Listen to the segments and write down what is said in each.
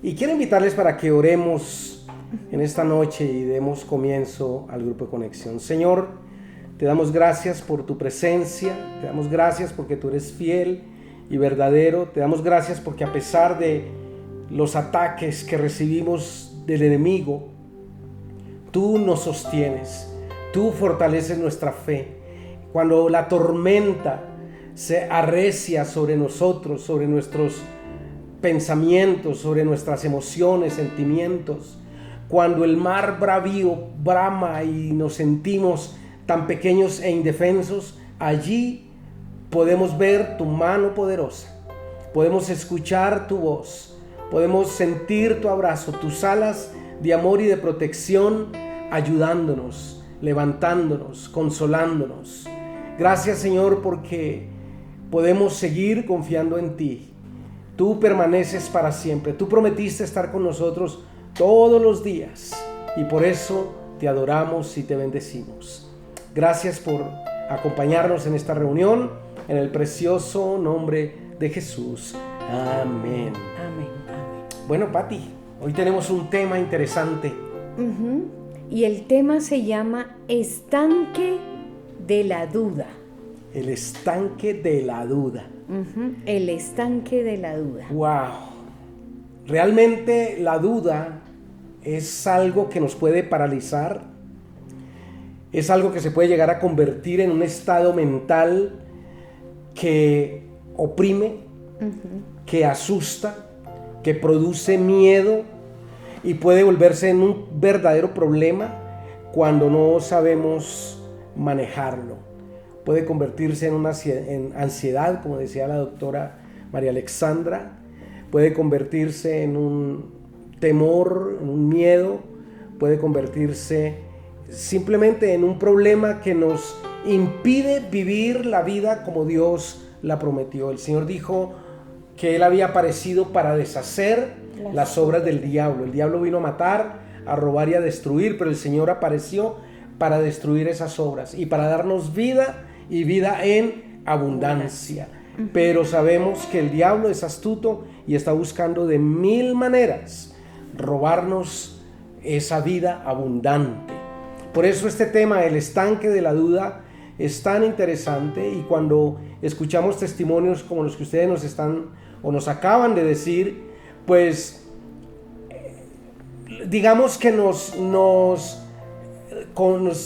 Y quiero invitarles para que oremos en esta noche y demos comienzo al grupo de conexión. Señor, te damos gracias por tu presencia, te damos gracias porque tú eres fiel y verdadero, te damos gracias porque a pesar de los ataques que recibimos del enemigo, tú nos sostienes, tú fortaleces nuestra fe. Cuando la tormenta se arrecia sobre nosotros, sobre nuestros pensamientos, sobre nuestras emociones, sentimientos, cuando el mar bravío brama y nos sentimos tan pequeños e indefensos, allí podemos ver tu mano poderosa, podemos escuchar tu voz, podemos sentir tu abrazo, tus alas de amor y de protección, ayudándonos, levantándonos, consolándonos. Gracias, Señor, porque podemos seguir confiando en ti. Tú permaneces para siempre, tú prometiste estar con nosotros todos los días y por eso te adoramos y te bendecimos. Gracias por acompañarnos en esta reunión, en el precioso nombre de Jesús. Amén. Amén, amén. Bueno, Pati, hoy tenemos un tema interesante. Y el tema se llama estanque de la duda. El estanque de la duda. El estanque de la duda. Wow. Realmente la duda es algo que nos puede paralizar. Es algo que se puede llegar a convertir en un estado mental que oprime, que asusta, que produce miedo y puede volverse en un verdadero problema cuando no sabemos manejarlo. Puede convertirse en ansiedad, como decía la doctora María Alexandra, puede convertirse en un temor, en un miedo, puede convertirse simplemente en un problema que nos impide vivir la vida como Dios la prometió. El Señor dijo que Él había aparecido para deshacer las obras del diablo. El diablo vino a matar, a robar y a destruir, pero el Señor apareció para destruir esas obras y para darnos vida y vida en abundancia. Pero sabemos que el diablo es astuto y está buscando de mil maneras robarnos esa vida abundante. Por eso este tema, el estanque de la duda, es tan interesante, y cuando escuchamos testimonios como los que ustedes nos están o nos acaban de decir, pues digamos que nos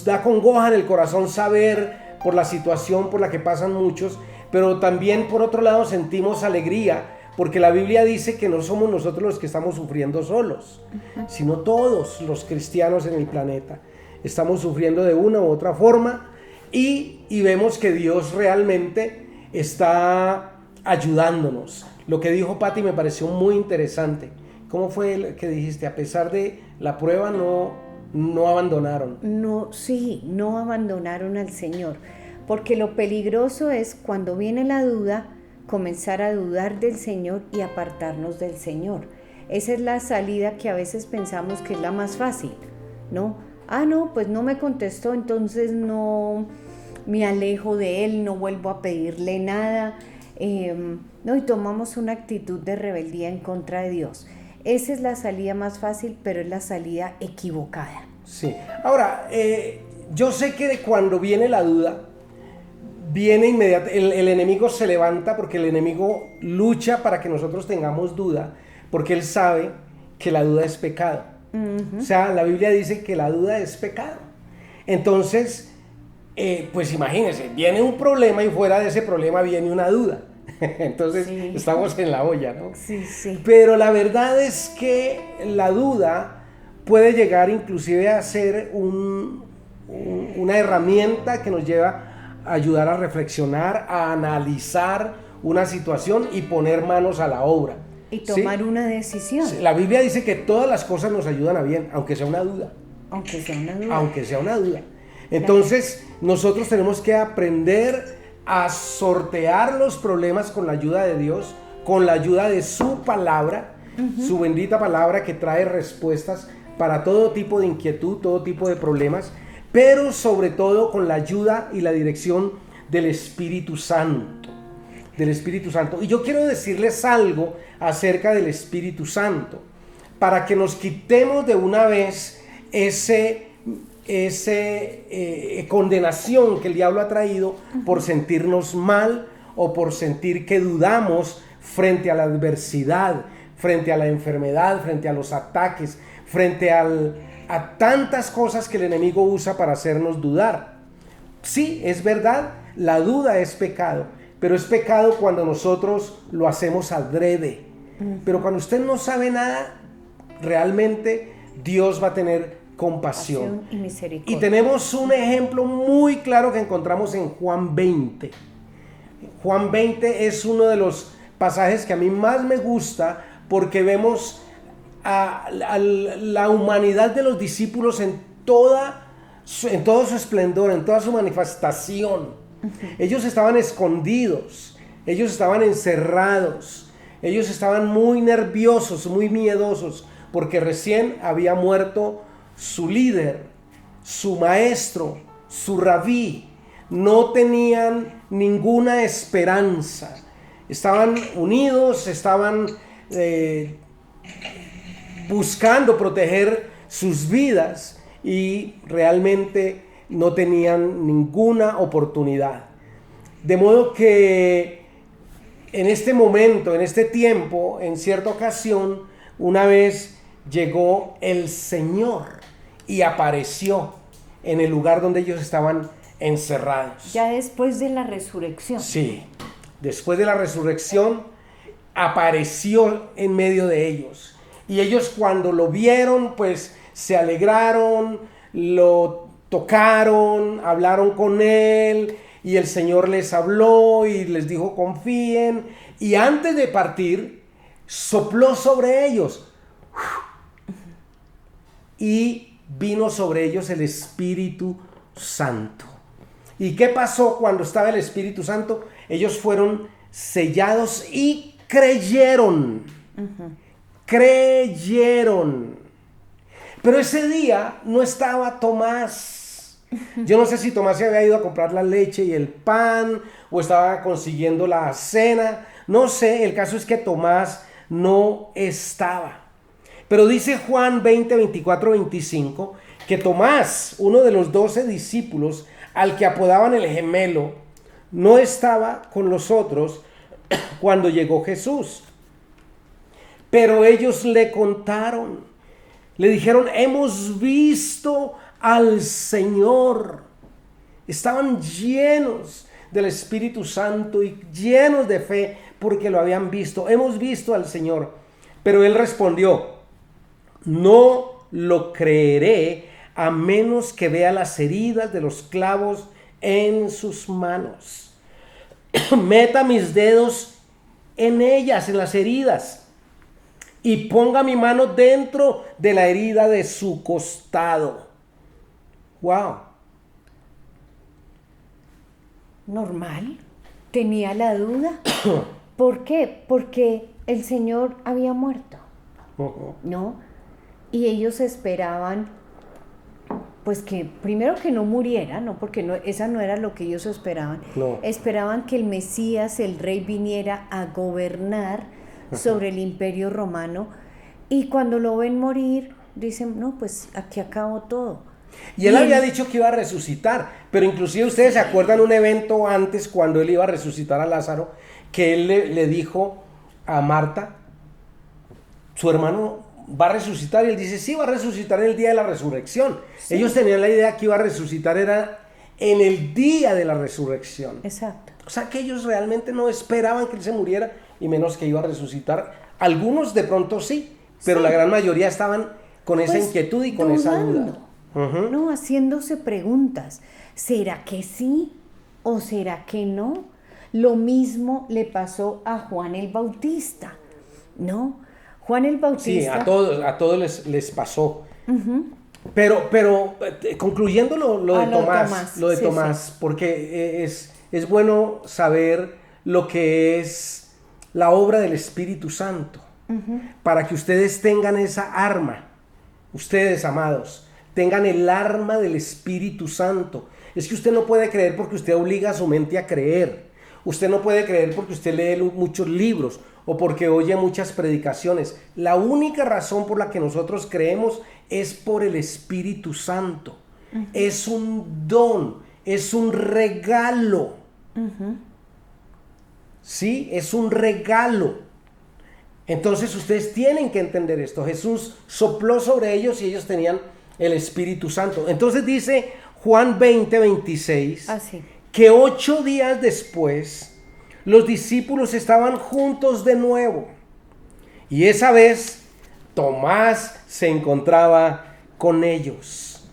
da congoja en el corazón saber por la situación por la que pasan muchos, pero también por otro lado sentimos alegría porque la Biblia dice que no somos nosotros los que estamos sufriendo solos, sino todos los cristianos en el planeta estamos sufriendo de una u otra forma, y vemos que Dios realmente está ayudándonos. Lo que dijo Pati me pareció muy interesante. ¿Cómo fue lo que dijiste? A pesar de la prueba no abandonaron. No abandonaron al Señor, porque lo peligroso es cuando viene la duda, comenzar a dudar del Señor y apartarnos del Señor. Esa es la salida que a veces pensamos que es la más fácil, ¿no? No, pues no me contestó, entonces no me alejo de él, no vuelvo a pedirle nada, no, y tomamos una actitud de rebeldía en contra de Dios. Esa es la salida más fácil, pero es la salida equivocada. Sí. Ahora, yo sé que cuando viene la duda, viene inmediatamente, el enemigo se levanta porque el enemigo lucha para que nosotros tengamos duda, porque él sabe que la duda es pecado. O sea, la Biblia dice que la duda es pecado. Entonces, pues imagínense, viene un problema y fuera de ese problema viene una duda. Entonces, sí, estamos en la olla, ¿no? Sí, sí. Pero la verdad es que la duda puede llegar inclusive a ser una herramienta que nos lleva a ayudar a reflexionar, a analizar una situación y poner manos a la obra. Y tomar una decisión. La Biblia dice que todas las cosas nos ayudan a bien, aunque sea una duda. Aunque sea una duda. Aunque sea una duda. Entonces, nosotros tenemos que aprender a sortear los problemas con la ayuda de Dios, con la ayuda de su palabra, su bendita palabra que trae respuestas para todo tipo de inquietud, todo tipo de problemas, pero sobre todo con la ayuda y la dirección del Espíritu Santo. Del Espíritu Santo. Y yo quiero decirles algo acerca del Espíritu Santo. para que nos quitemos de una vez ese condenación que el diablo ha traído por sentirnos mal o por sentir que dudamos frente a la adversidad, frente a la enfermedad, frente a los ataques, frente a tantas cosas que el enemigo usa para hacernos dudar. Sí, es verdad, la duda es pecado, pero es pecado cuando nosotros lo hacemos adrede. Pero cuando usted no sabe nada, realmente Dios va a tener compasión y misericordia. Y tenemos un ejemplo muy claro que encontramos en Juan 20. Juan 20 es uno de los pasajes que a mí más me gusta porque vemos a la humanidad de los discípulos en todo su esplendor, en toda su manifestación. Ellos estaban escondidos, ellos estaban encerrados, ellos estaban muy nerviosos, muy miedosos, porque recién había muerto su líder, su maestro, su rabí. No tenían ninguna esperanza. Estaban unidos, estaban buscando proteger sus vidas y realmente no tenían ninguna oportunidad. De modo que en este momento, en este tiempo, en cierta ocasión, una vez llegó el Señor y apareció en el lugar donde ellos estaban encerrados. Ya después de la resurrección. Sí, después de la resurrección apareció en medio de ellos. Y ellos cuando lo vieron, pues se alegraron, lo tocaron, hablaron con él y el Señor les habló y les dijo confíen. Y antes de partir, sopló sobre ellos y vino sobre ellos el Espíritu Santo. ¿Y qué pasó cuando estaba el Espíritu Santo? Ellos fueron sellados y creyeron. Creyeron. Pero ese día no estaba Tomás. Yo no sé si Tomás se había ido a comprar la leche y el pan o estaba consiguiendo la cena. No sé, el caso es que Tomás no estaba. Pero dice Juan 20, 24, 25 que Tomás, uno de los 12 discípulos, al que apodaban el gemelo, no estaba con los otros cuando llegó Jesús. Pero ellos le contaron, le dijeron, hemos visto al Señor. Estaban llenos del Espíritu Santo y llenos de fe porque lo habían visto. Hemos visto al Señor. Pero él respondió, no lo creeré a menos que vea las heridas de los clavos en sus manos. Meta mis dedos en ellas, en las heridas, y ponga mi mano dentro de la herida de su costado. Wow. Normal. Tenía la duda. ¿Por qué? Porque el Señor había muerto. ¿No? Y ellos esperaban, pues que primero que no muriera, ¿no? Porque no, esa no era lo que ellos esperaban. No. Esperaban que el Mesías, el Rey, viniera a gobernar sobre el Imperio Romano. Y cuando lo ven morir, dicen, no, pues aquí acabó todo. Y él había dicho que iba a resucitar, pero inclusive ustedes se acuerdan un evento antes cuando él iba a resucitar a Lázaro, que él le dijo a Marta, su hermano va a resucitar, y él dice, sí, va a resucitar en el día de la resurrección. Sí. Ellos tenían la idea que iba a resucitar era en el día de la resurrección. Exacto. O sea que ellos realmente no esperaban que él se muriera y menos que iba a resucitar. Algunos de pronto sí, pero sí, la gran mayoría estaban con esa inquietud y con esa duda. No, haciéndose preguntas. ¿Será que sí o será que no? Lo mismo le pasó a Juan el Bautista, ¿no? Juan el Bautista. Sí, a todos les pasó. Pero concluyendo lo de Tomás, sí. Porque es bueno saber lo que es la obra del Espíritu Santo, para que ustedes tengan esa arma, ustedes amados, tengan el arma del Espíritu Santo. Es que usted no puede creer porque usted obliga a su mente a creer. Usted no puede creer porque usted lee muchos libros o porque oye muchas predicaciones. La única razón por la que nosotros creemos es por el Espíritu Santo. Es un don, es un regalo. Sí, es un regalo. Entonces ustedes tienen que entender esto. Jesús sopló sobre ellos y ellos tenían el Espíritu Santo. Entonces dice Juan 20:26 que 8 días después los discípulos estaban juntos de nuevo. Y esa vez Tomás se encontraba con ellos.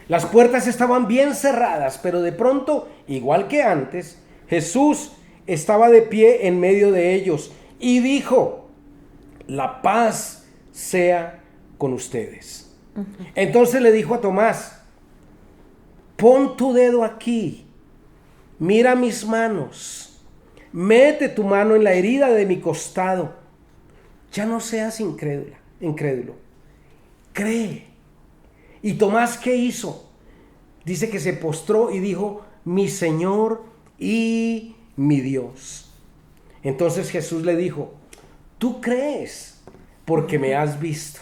Las puertas estaban bien cerradas, pero de pronto, igual que antes, Jesús estaba de pie en medio de ellos y dijo: la paz sea con ustedes. Entonces le dijo a Tomás: pon tu dedo aquí, mira mis manos, mete tu mano en la herida de mi costado. Ya no seas incrédulo, cree. ¿Y Tomás qué hizo? Dice que se postró y dijo: mi Señor y mi Dios. Entonces Jesús le dijo: tú crees porque me has visto.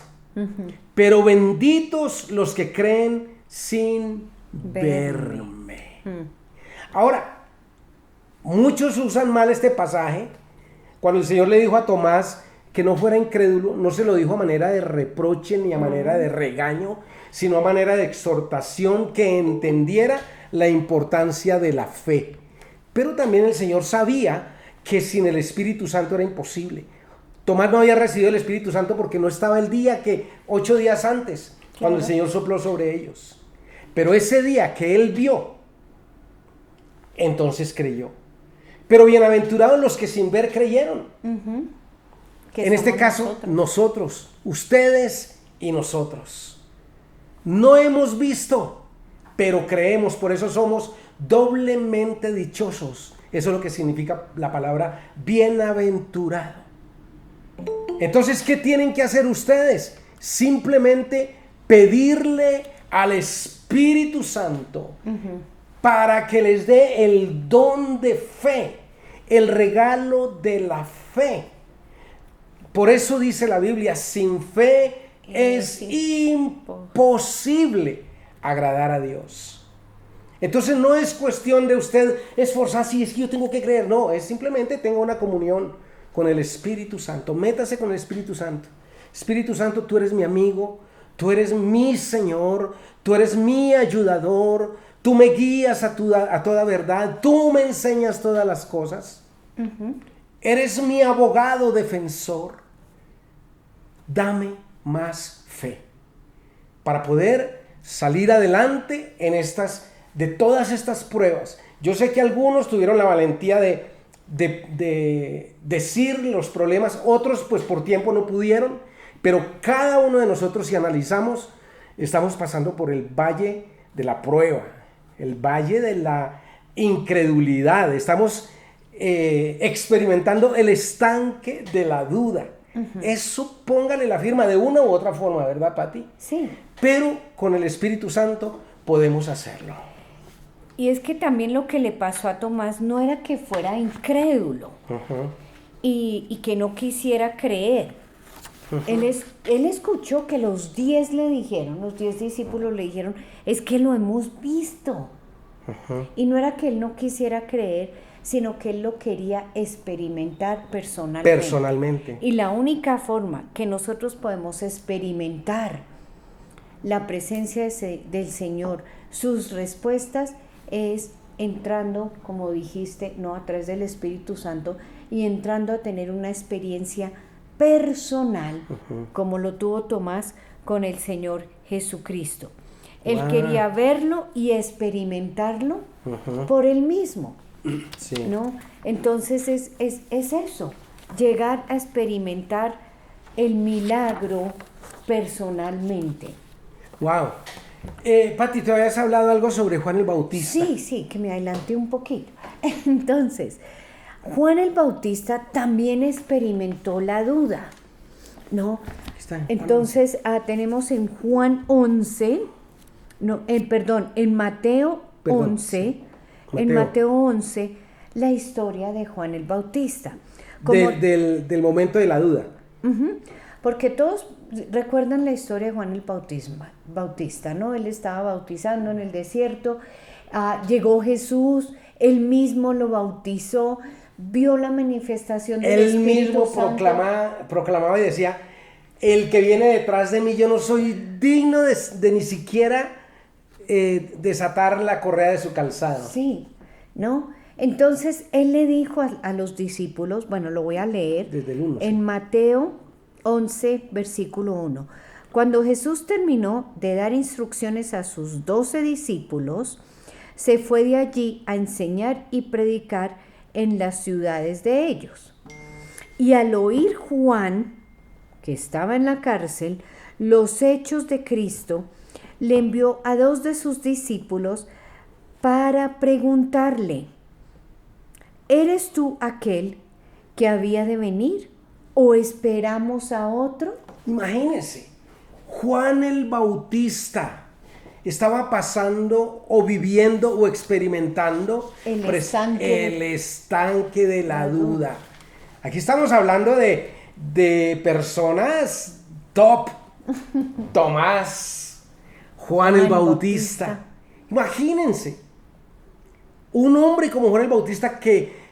Pero benditos los que creen sin verme. Ahora, muchos usan mal este pasaje. Cuando el Señor le dijo a Tomás que no fuera incrédulo, no se lo dijo a manera de reproche ni a manera de regaño, sino a manera de exhortación, que entendiera la importancia de la fe. Pero también el Señor sabía que sin el Espíritu Santo era imposible. Tomás no había recibido el Espíritu Santo porque no estaba el día 8 días antes, cuando el Señor sopló sobre ellos. Pero ese día que él vio, entonces creyó. Pero bienaventurados los que sin ver creyeron. En este caso, nosotros, ustedes y nosotros. No hemos visto, pero creemos, por eso somos doblemente dichosos. Eso es lo que significa la palabra bienaventurado. Entonces, ¿qué tienen que hacer ustedes? Simplemente pedirle al Espíritu Santo para que les dé el don de fe, el regalo de la fe. Por eso dice la Biblia: sin fe es imposible agradar a Dios. Entonces no es cuestión de usted esforzarse, es que yo tengo que creer. No, es simplemente tengo una comunión con el Espíritu Santo. Métase con el Espíritu Santo. Espíritu Santo, tú eres mi amigo, tú eres mi Señor, tú eres mi ayudador, tú me guías a toda verdad, tú me enseñas todas las cosas. Eres mi abogado defensor. Dame más fe para poder salir adelante de todas estas pruebas. Yo sé que algunos tuvieron la valentía de decir los problemas, otros pues por tiempo no pudieron, pero cada uno de nosotros, si analizamos, estamos pasando por el valle de la prueba, el valle de la incredulidad, estamos experimentando el estanque de la duda. Eso póngale la firma de una u otra forma, ¿verdad, Pati? Sí. Pero con el Espíritu Santo podemos hacerlo. Y es que también lo que le pasó a Tomás no era que fuera incrédulo y que no quisiera creer. Él escuchó que los 10 discípulos le dijeron: es que lo hemos visto. Y no era que él no quisiera creer, sino que él lo quería experimentar personalmente. Y la única forma que nosotros podemos experimentar la presencia del Señor, sus respuestas, es entrando, como dijiste, no a través del Espíritu Santo, y entrando a tener una experiencia personal, como lo tuvo Tomás con el Señor Jesucristo. Él quería verlo y experimentarlo por él mismo. Sí. ¿No? Entonces es eso, llegar a experimentar el milagro personalmente. Wow. Pati, ¿te habías hablado algo sobre Juan el Bautista? Sí, que me adelanté un poquito. Entonces, Juan el Bautista también experimentó la duda, ¿no? Entonces, tenemos en Juan 11, en Mateo 11, en Mateo 11, la historia de Juan el Bautista. del momento de la duda. Uh-huh. Porque todos recuerdan la historia de Juan el Bautista, ¿no? Él estaba bautizando en el desierto, llegó Jesús, él mismo lo bautizó, vio la manifestación del Él Espíritu mismo Santo. proclamaba y decía: el que viene detrás de mí, yo no soy digno de ni siquiera desatar la correa de su calzado. Sí, ¿no? Entonces él le dijo a los discípulos, bueno, lo voy a leer Desde el 1, en sí. Mateo 11, versículo 1. Cuando Jesús terminó de dar instrucciones a sus 12 discípulos, se fue de allí a enseñar y predicar en las ciudades de ellos. Y al oír Juan, que estaba en la cárcel, los hechos de Cristo, le envió a 2 de sus discípulos para preguntarle: ¿eres tú aquel que había de venir o esperamos a otro? Imagínense, Juan el Bautista estaba pasando o viviendo o experimentando El estanque de la duda. Aquí estamos hablando de personas top. Tomás, Juan el Bautista. Imagínense, un hombre como Juan el Bautista que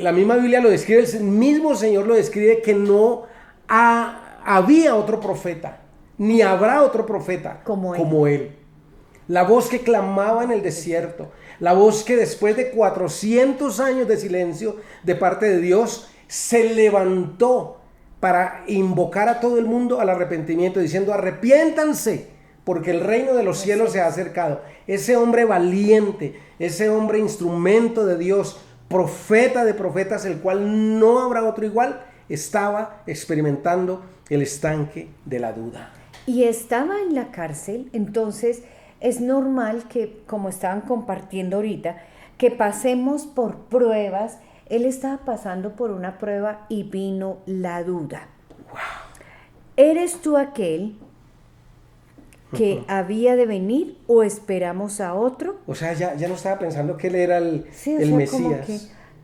la misma Biblia lo describe, el mismo Señor lo describe, que no había otro profeta, ni habrá otro profeta como él. La voz que clamaba en el desierto, la voz que después de 400 años de silencio de parte de Dios, se levantó para invocar a todo el mundo al arrepentimiento, diciendo: arrepiéntanse, porque el reino de los cielos se ha acercado. Ese hombre valiente, ese hombre instrumento de Dios, profeta de profetas, el cual no habrá otro igual, estaba experimentando el estanque de la duda. Y estaba en la cárcel, entonces es normal que, como estaban compartiendo ahorita, que pasemos por pruebas. Él estaba pasando por una prueba y vino la duda. Wow. ¿Eres tú aquel que había de venir o esperamos a otro? O sea, ya no estaba pensando que él era el Mesías. Como que,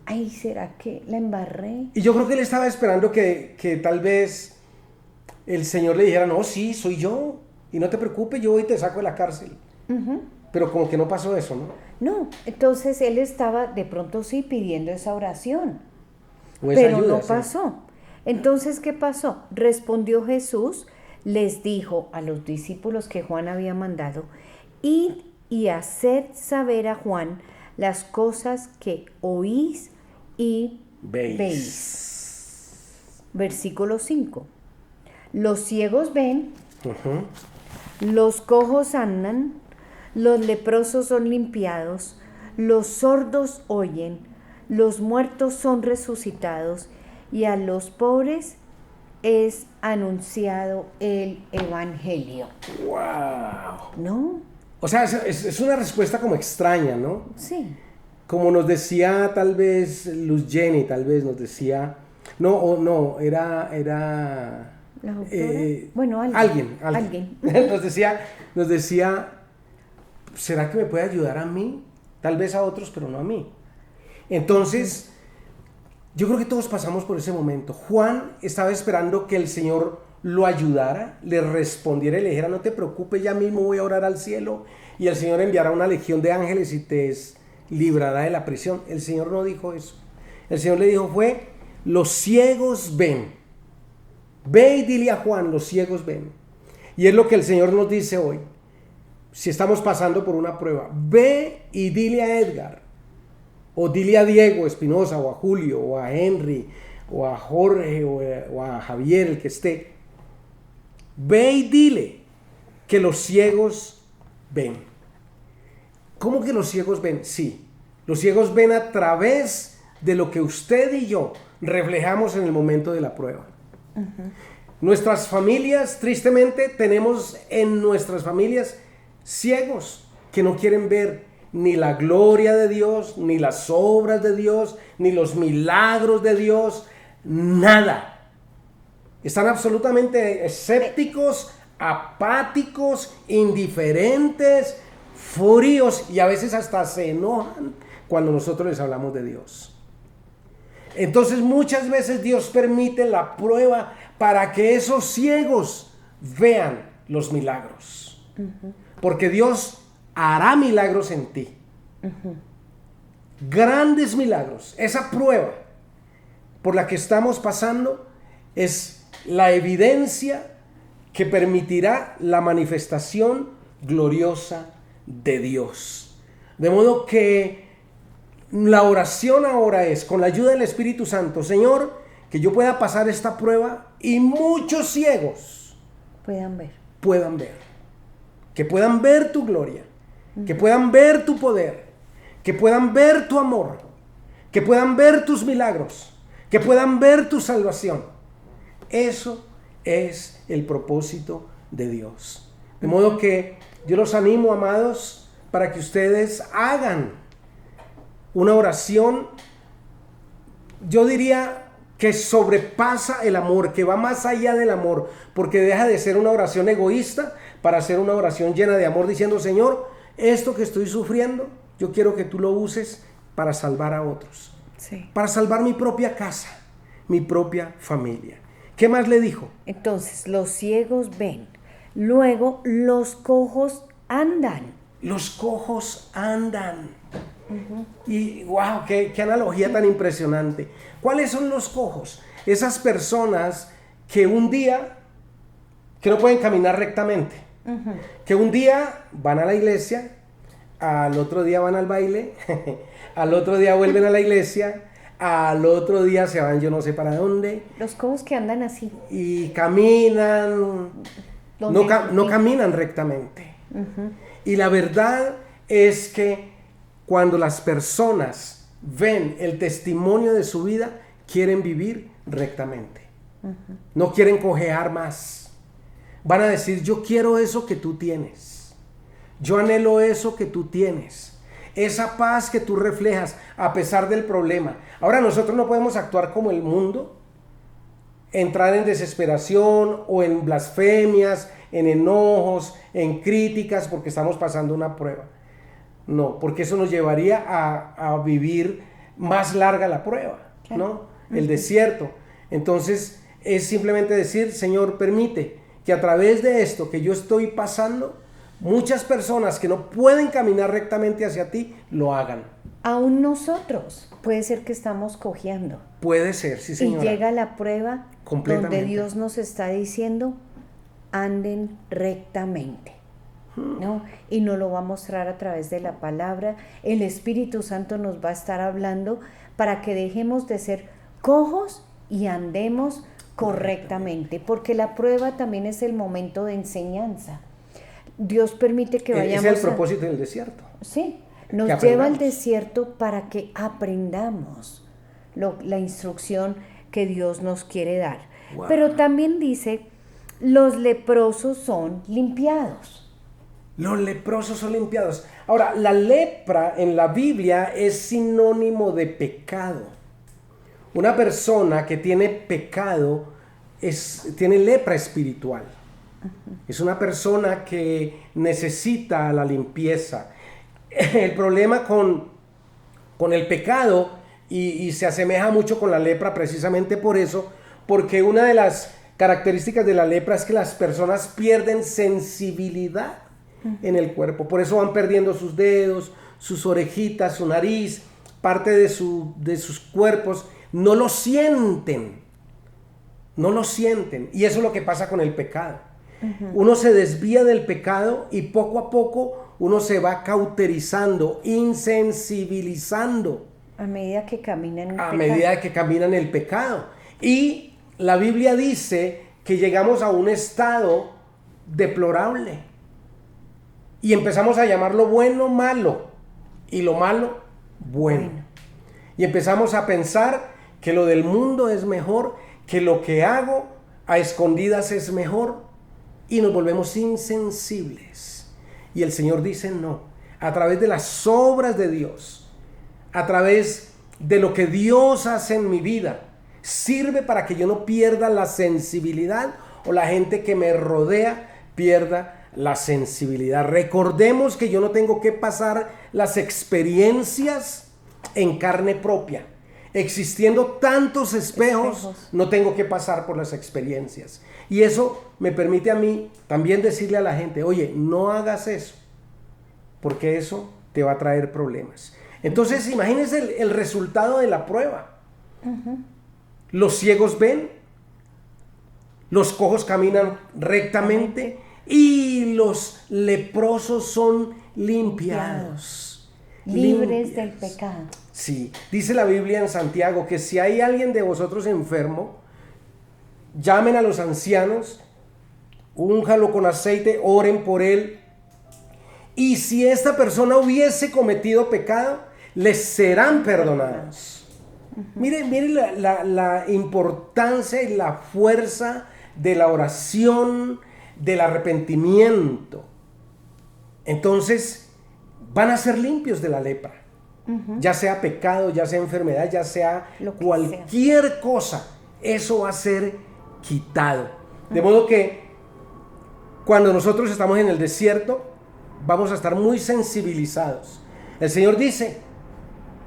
ay, ¿será que la embarré? Y yo creo que él estaba esperando que tal vez el Señor le dijera: no, sí, soy yo, y no te preocupes, yo hoy te saco de la cárcel. Uh-huh. Pero como que no pasó eso, ¿no? No, entonces él estaba de pronto sí pidiendo esa oración, O esa pero ayuda, no sí. pasó. Entonces, ¿qué pasó? Respondió Jesús, les dijo a los discípulos que Juan había mandado: id y haced saber a Juan las cosas que oís y veis. Versículo 5. Los ciegos ven, los cojos andan, los leprosos son limpiados, los sordos oyen, los muertos son resucitados, y a los pobres es anunciado el evangelio. ¡Wow! ¿No? O sea, es una respuesta como extraña, ¿no? Sí. Como nos decía tal vez Luz Jenny, tal vez nos decía... No, era ¿La autora? Bueno, alguien. Alguien. nos decía, ¿será que me puede ayudar a mí? Tal vez a otros, pero no a mí. Entonces, yo creo que todos pasamos por ese momento. Juan estaba esperando que el Señor lo ayudara, le respondiera y le dijera: no te preocupes, ya mismo voy a orar al cielo y el Señor enviará una legión de ángeles y te librará de la prisión. El Señor no dijo eso. El Señor le dijo los ciegos ven. Ve y dile a Juan, los ciegos ven. Y es lo que el Señor nos dice hoy. Si estamos pasando por una prueba, ve y dile a Edgar, o dile a Diego Espinosa, o a Julio, o a Henry, o a Jorge, o a Javier, el que esté. Ve y dile que los ciegos ven. ¿Cómo que los ciegos ven? Sí, los ciegos ven a través de lo que usted y yo reflejamos en el momento de la prueba. Uh-huh. Nuestras familias, tristemente, tenemos en nuestras familias ciegos que no quieren ver ni la gloria de Dios, ni las obras de Dios, ni los milagros de Dios, nada. Están absolutamente escépticos, apáticos, indiferentes, fríos, y a veces hasta se enojan cuando nosotros les hablamos de Dios. Entonces muchas veces Dios permite la prueba para que esos ciegos vean los milagros. Porque Dios hará milagros en ti. Grandes milagros. Esa prueba por la que estamos pasando es la evidencia que permitirá la manifestación gloriosa de Dios. De modo que la oración ahora es, con la ayuda del Espíritu Santo, Señor, que yo pueda pasar esta prueba y muchos ciegos puedan ver. Que puedan ver tu gloria, que puedan ver tu poder, que puedan ver tu amor, que puedan ver tus milagros, que puedan ver tu salvación. Eso es el propósito de Dios. De modo que yo los animo, amados, para que ustedes hagan una oración, yo diría que sobrepasa el amor, que va más allá del amor, porque deja de ser una oración egoísta para ser una oración llena de amor, diciendo, Señor, esto que estoy sufriendo, yo quiero que tú lo uses para salvar a otros, para salvar mi propia casa, mi propia familia. ¿Qué más le dijo? Entonces, los ciegos ven, luego los cojos andan. Los cojos andan. Y wow, qué analogía tan impresionante. ¿Cuáles son los cojos? Esas personas que un día que no pueden caminar rectamente, que un día van a la iglesia, al otro día van al baile, al otro día vuelven a la iglesia, al otro día se van yo no sé para dónde. Los cojos que andan así. Y caminan, no caminan rectamente. Y la verdad es que cuando las personas ven el testimonio de su vida, quieren vivir rectamente. No quieren cojear más. Van a decir, yo quiero eso que tú tienes. Yo anhelo eso que tú tienes. Esa paz que tú reflejas a pesar del problema. Ahora nosotros no podemos actuar como el mundo, entrar en desesperación o en blasfemias, en enojos, en críticas porque estamos pasando una prueba. No, porque eso nos llevaría a vivir más larga la prueba, ¿no? El desierto. Entonces es simplemente decir, Señor, permite que a través de esto que yo estoy pasando, muchas personas que no pueden caminar rectamente hacia ti, lo hagan. Aún nosotros, puede ser que estamos cojeando. Puede ser, sí, señora. Y llega la prueba donde Dios nos está diciendo, anden rectamente, ¿no? Y nos lo va a mostrar a través de la palabra. El Espíritu Santo nos va a estar hablando para que dejemos de ser cojos y andemos correctamente, porque la prueba también es el momento de enseñanza. Dios permite que vayamos. Es el propósito del desierto. Sí, nos lleva al desierto para que aprendamos la instrucción que Dios nos quiere dar. Wow. Pero también dice, los leprosos son limpiados. Los leprosos son limpiados. Ahora, la lepra en la Biblia es sinónimo de pecado. Una persona que tiene pecado tiene lepra espiritual. Es una persona que necesita la limpieza. El problema con el pecado, y se asemeja mucho con la lepra precisamente por eso, porque una de las características de la lepra es que las personas pierden sensibilidad en el cuerpo. Por eso van perdiendo sus dedos, sus orejitas, su nariz, parte de sus cuerpos. No lo sienten. Y eso es lo que pasa con el pecado. Uno se desvía del pecado y poco a poco uno se va cauterizando, insensibilizando. A medida que camina en el pecado. A medida que camina en el pecado. Y la Biblia dice que llegamos a un estado deplorable. Y empezamos a llamar lo bueno malo y lo malo bueno. Y empezamos a pensar que lo del mundo es mejor, que lo que hago a escondidas es mejor. Y nos volvemos insensibles. Y el Señor dice no. A través de las obras de Dios, a través de lo que Dios hace en mi vida, sirve para que yo no pierda la sensibilidad o la gente que me rodea pierda la sensibilidad. Recordemos que yo no tengo que pasar las experiencias en carne propia. Existiendo tantos espejos, no tengo que pasar por las experiencias. Y eso me permite a mí también decirle a la gente, oye, no hagas eso, porque eso te va a traer problemas. Entonces, imagínense el resultado de la prueba. Los ciegos ven, los cojos caminan rectamente y los leprosos son limpiados. Libres del pecado. Sí, dice la Biblia en Santiago que si hay alguien de vosotros enfermo, llamen a los ancianos, únjalo con aceite, oren por él. Y si esta persona hubiese cometido pecado, les serán perdonados. Mire la importancia y la fuerza de la oración, del arrepentimiento. Entonces, van a ser limpios de la lepra. Ya sea pecado, ya sea enfermedad, ya sea cualquier cosa, eso va a ser quitado. De modo que cuando nosotros estamos en el desierto, vamos a estar muy sensibilizados. El Señor dice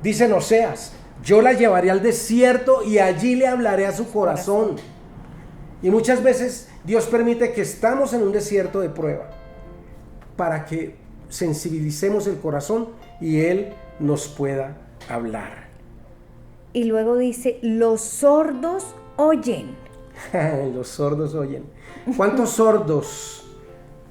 en Oseas, yo la llevaré al desierto y allí le hablaré a su corazón. Y muchas veces Dios permite que estamos en un desierto de prueba para que sensibilicemos el corazón y Él nos pueda hablar. Y luego dice, los sordos oyen. Los sordos oyen. ¿Cuántos sordos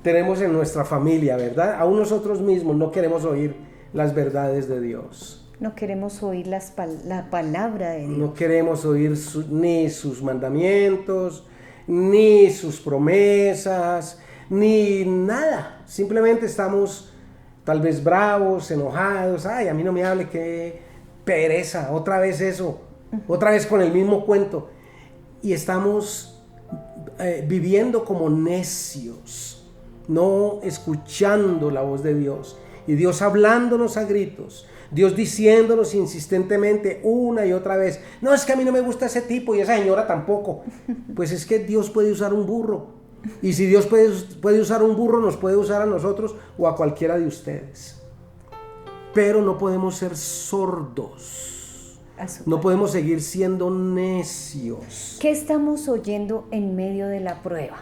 tenemos en nuestra familia, verdad? Aún nosotros mismos no queremos oír las verdades de Dios. No queremos oír la palabra de Dios. No queremos oír ni sus mandamientos, ni sus promesas, ni nada. Simplemente estamos tal vez bravos, enojados. Ay, a mí no me hable, qué pereza, otra vez eso, otra vez con el mismo cuento. Y estamos viviendo como necios, no escuchando la voz de Dios. Y Dios hablándonos a gritos, Dios diciéndonos insistentemente una y otra vez, no, es que a mí no me gusta ese tipo y esa señora tampoco. Pues es que Dios puede usar un burro. Y si Dios puede usar un burro, nos puede usar a nosotros o a cualquiera de ustedes. Pero no podemos ser sordos. No podemos seguir siendo necios. ¿Qué estamos oyendo en medio de la prueba?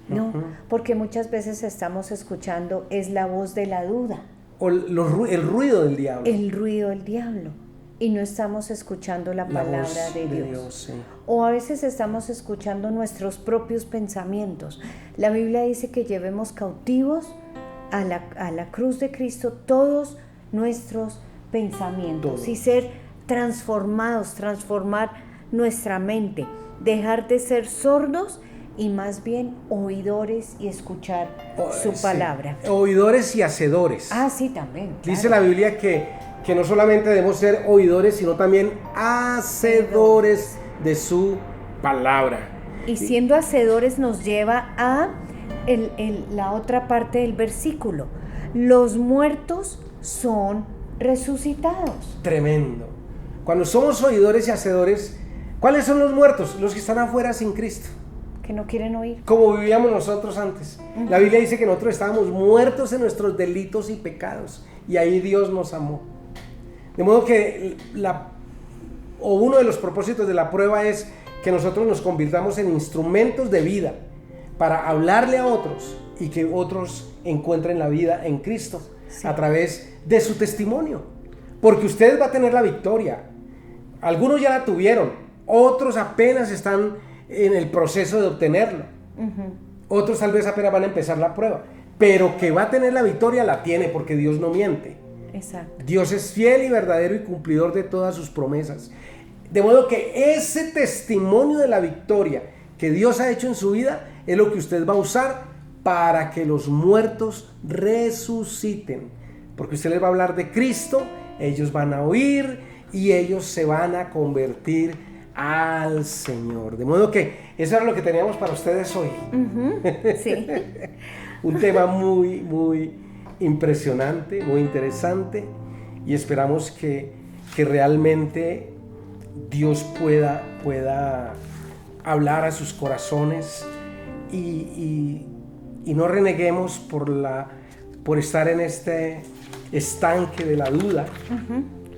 ¿No? Porque muchas veces estamos escuchando es la voz de la duda. O el ruido del diablo. El ruido del diablo. Y no estamos escuchando la palabra de Dios. Sí. O a veces estamos escuchando nuestros propios pensamientos. La Biblia dice que llevemos cautivos a la cruz de Cristo todos nuestros pensamientos y ser transformados, transformar nuestra mente, dejar de ser sordos y más bien oidores y escuchar su palabra. Oidores y hacedores. Ah, sí, también. Claro. Dice la Biblia que no solamente debemos ser oidores, sino también hacedores de su palabra. Y siendo hacedores nos lleva a la otra parte del versículo. Los muertos son resucitados. Tremendo. Cuando somos oidores y hacedores, ¿cuáles son los muertos? Los que están afuera sin Cristo. Que no quieren oír. Como vivíamos nosotros antes. La Biblia dice que nosotros estábamos muertos en nuestros delitos y pecados. Y ahí Dios nos amó. De modo que uno de los propósitos de la prueba es que nosotros nos convirtamos en instrumentos de vida para hablarle a otros y que otros encuentren la vida en Cristo a través de su testimonio. Porque usted va a tener la victoria. Algunos ya la tuvieron, otros apenas están en el proceso de obtenerlo. Otros tal vez apenas van a empezar la prueba. Pero que va a tener la victoria, la tiene, porque Dios no miente. Exacto. Dios es fiel y verdadero y cumplidor de todas sus promesas. De modo que ese testimonio de la victoria que Dios ha hecho en su vida es lo que usted va a usar para que los muertos resuciten. Porque usted les va a hablar de Cristo, ellos van a oír y ellos se van a convertir al Señor. De modo que eso era lo que teníamos para ustedes hoy. Sí. Un tema muy, muy impresionante, muy interesante, y esperamos que realmente Dios pueda hablar a sus corazones y no reneguemos por estar en este estanque de la duda,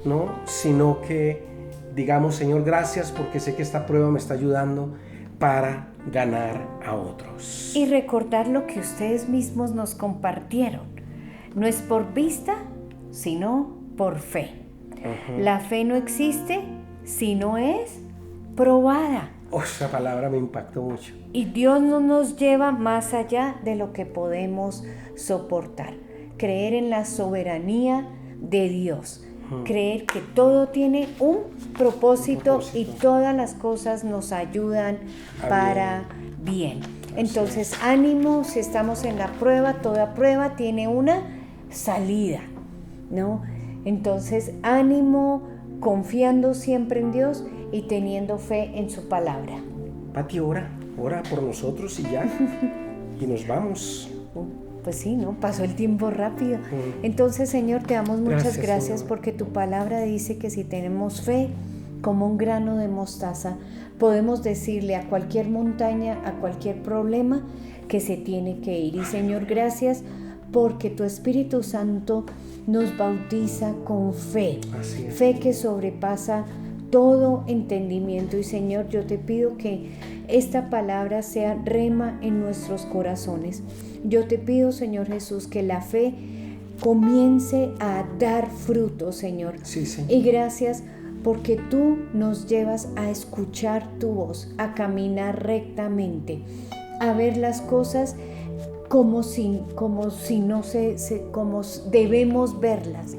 ¿no? Sino que digamos, Señor, gracias porque sé que esta prueba me está ayudando para ganar a otros. Y recordar lo que ustedes mismos nos compartieron. No es por vista, sino por fe. La fe no existe si no es probada. Esa palabra me impactó mucho. Y Dios no nos lleva más allá de lo que podemos soportar. Creer en la soberanía de Dios. Creer que todo tiene un propósito y todas las cosas nos ayudan para bien. Entonces, ánimo, si estamos en la prueba, toda prueba tiene una salida, ¿no? Entonces, ánimo, confiando siempre en Dios y teniendo fe en su palabra. Pati, ora por nosotros y ya, y nos vamos. Pues sí, ¿no? Pasó el tiempo rápido. Entonces, Señor, te damos muchas gracias porque tu palabra dice que si tenemos fe como un grano de mostaza, podemos decirle a cualquier montaña, a cualquier problema que se tiene que ir. Y Señor, gracias porque tu Espíritu Santo nos bautiza con fe. Fe que sobrepasa todo entendimiento. Y Señor, yo te pido que esta palabra sea rema en nuestros corazones. Yo te pido, Señor Jesús, que la fe comience a dar fruto, Señor. Sí. Y gracias porque tú nos llevas a escuchar tu voz, a caminar rectamente, a ver las cosas como debemos verlas,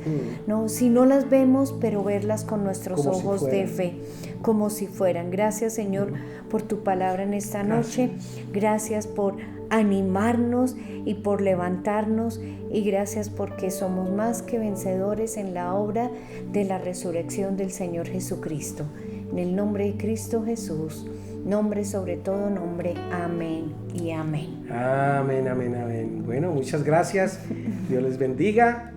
¿no? Si no las vemos, pero verlas con nuestros ojos de fe, como si fueran. Gracias, Señor, por tu palabra en esta noche. Gracias por animarnos y por levantarnos, y gracias porque somos más que vencedores en la obra de la resurrección del Señor Jesucristo. En el nombre de Cristo Jesús, nombre sobre todo nombre. Amén y amén. Amén. Bueno, muchas gracias. Dios les bendiga.